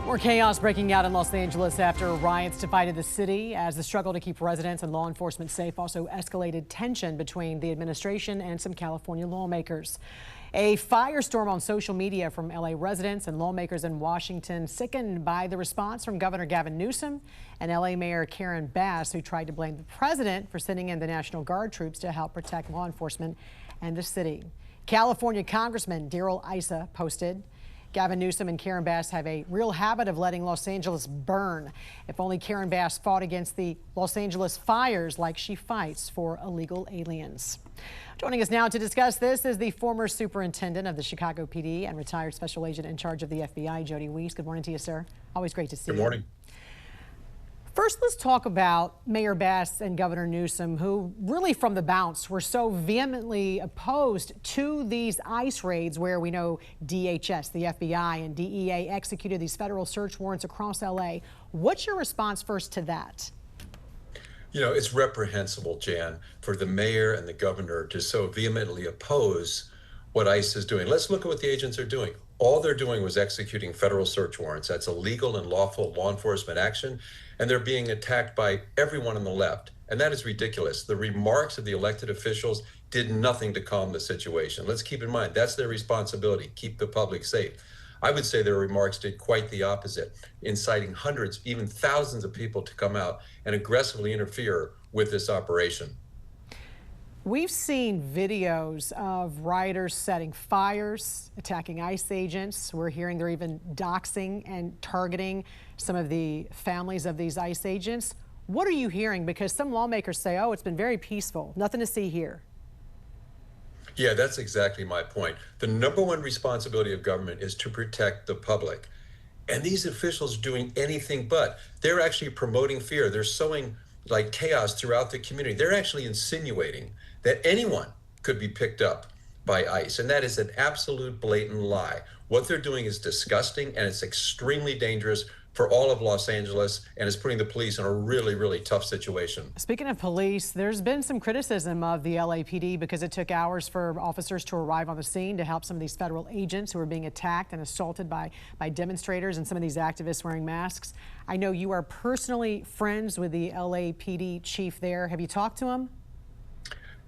More chaos breaking out in Los Angeles after riots divided the city as the struggle to keep residents and law enforcement safe also escalated tension between the administration and some California lawmakers. A firestorm on social media from LA residents and lawmakers in Washington, sickened by the response from Governor Gavin Newsom and LA Mayor Karen Bass, who tried to blame the president for sending in the National Guard troops to help protect law enforcement and the city. California Congressman Darrell Issa posted, Gavin Newsom and Karen Bass have a real habit of letting Los Angeles burn. If only Karen Bass fought against the Los Angeles fires like she fights for illegal aliens. Joining us now to discuss this is the former superintendent of the Chicago PD and retired special agent in charge of the FBI, Jody Weiss. Good morning to you, sir. Always great to see you. Good morning. First, let's talk about Mayor Bass and Governor Newsom, who really from the bounce were so vehemently opposed to these ICE raids where we know DHS, the FBI, and DEA executed these federal search warrants across LA. What's your response first to that? You know, it's reprehensible, Jan, for the mayor and the governor to so vehemently oppose what ICE is doing. Let's look at what the agents are doing. All they're doing was executing federal search warrants. That's a legal and lawful law enforcement action, and they're being attacked by everyone on the left. And that is ridiculous. The remarks of the elected officials did nothing to calm the situation. Let's keep in mind, that's their responsibility, keep the public safe. I would say their remarks did quite the opposite, inciting hundreds, even thousands of people to come out and aggressively interfere with this operation. We've seen videos of rioters setting fires, attacking ICE agents. We're hearing they're even doxing and targeting some of the families of these ICE agents. What are you hearing? Because some lawmakers say, oh, it's been very peaceful, nothing to see here. Yeah, that's exactly my point. The number one responsibility of government is to protect the public. And these officials are doing anything but. They're actually promoting fear. They're sowing like chaos throughout the community. They're actually insinuating that anyone could be picked up by ICE. And that is an absolute blatant lie. What they're doing is disgusting, and it's extremely dangerous for all of Los Angeles, and it's putting the police in a really, really tough situation. Speaking of police, there's been some criticism of the LAPD because it took hours for officers to arrive on the scene to help some of these federal agents who are being attacked and assaulted by demonstrators and some of these activists wearing masks. I know you are personally friends with the LAPD chief there. Have you talked to him?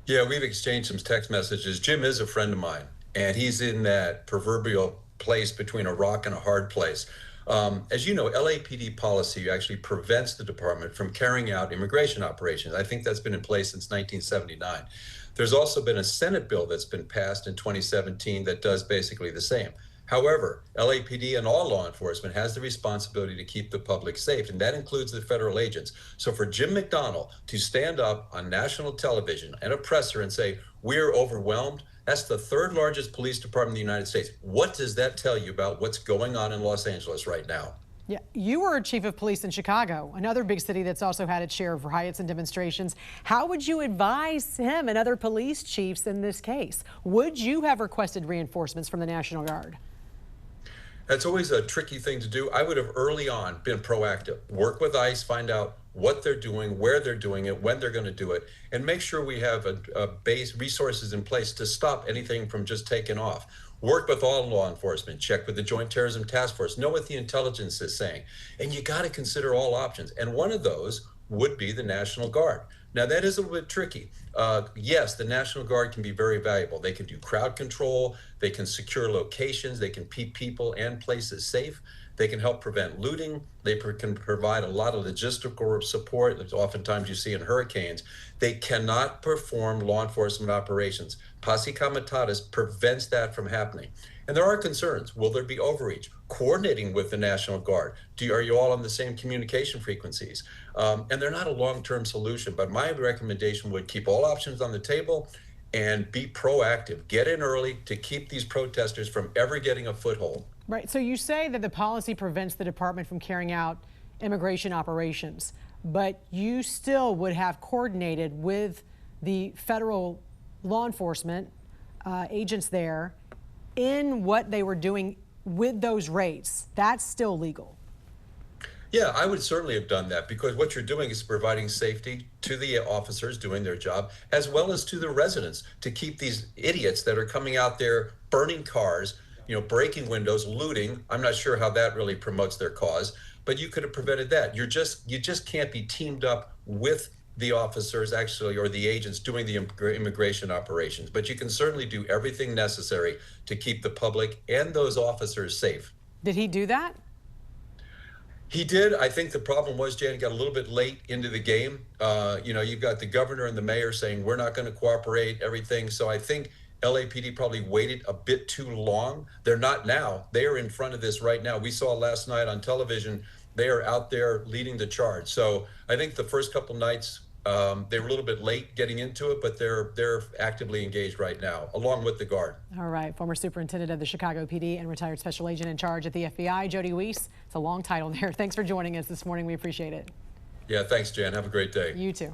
Yeah, we've exchanged some text messages. Jim is a friend of mine, and he's in that proverbial place between a rock and a hard place. As you know, LAPD policy actually prevents the department from carrying out immigration operations. I think that's been in place since 1979. There's also been a Senate bill that's been passed in 2017 that does basically the same. However, LAPD and all law enforcement has the responsibility to keep the public safe, and that includes the federal agents. So for Jim McDonnell to stand up on national television and a presser and say, we're overwhelmed, that's the third largest police department in the United States. What does that tell you about what's going on in Los Angeles right now? Yeah, you were chief of police in Chicago, another big city that's also had its share of riots and demonstrations. How would you advise him and other police chiefs in this case? Would you have requested reinforcements from the National Guard? That's always a tricky thing to do. I would have early on been proactive, work with ICE, find out what they're doing, where they're doing it, when they're going to do it, and make sure we have a base resources in place to stop anything from just taking off. Work with all law enforcement, check with the Joint Terrorism Task Force, know what the intelligence is saying, and you got to consider all options. And one of those would be the National Guard. Now, that is a little bit tricky. Yes, the National Guard can be very valuable. They can do crowd control, they can secure locations, they can keep people and places safe, they can help prevent looting, they can provide a lot of logistical support that oftentimes you see in hurricanes. They cannot perform law enforcement operations. Posse Comitatus prevents that from happening. And there are concerns. Will there be overreach? Coordinating with the National Guard. Are you all on the same communication frequencies? And they're not a long-term solution, but my recommendation would keep all options on the table and be proactive. Get in early to keep these protesters from ever getting a foothold. Right. So you say that the policy prevents the department from carrying out immigration operations, but you still would have coordinated with the federal law enforcement agents there in what they were doing with those raids. That's still legal. Yeah, I would certainly have done that, because what you're doing is providing safety to the officers doing their job, as well as to the residents, to keep these idiots that are coming out there burning cars breaking windows, looting. I'm not sure how that really promotes their cause, but you could have prevented that. You just can't be teamed up with the officers actually, or the agents doing the immigration operations, but you can certainly do everything necessary to keep the public and those officers safe. Did he do that? He did. I think the problem was, Janet, got a little bit late into the game. You've got the governor and the mayor saying, we're not going to cooperate, everything. So I think LAPD probably waited a bit too long. They're not now. They are in front of this right now. We saw last night on television, they are out there leading the charge. So I think the first couple nights, they were a little bit late getting into it, but they're actively engaged right now, along with the Guard. All right. Former superintendent of the Chicago PD and retired special agent in charge at the FBI, Jody Weiss. It's a long title there. Thanks for joining us this morning. We appreciate it. Yeah, thanks, Jan. Have a great day. You too.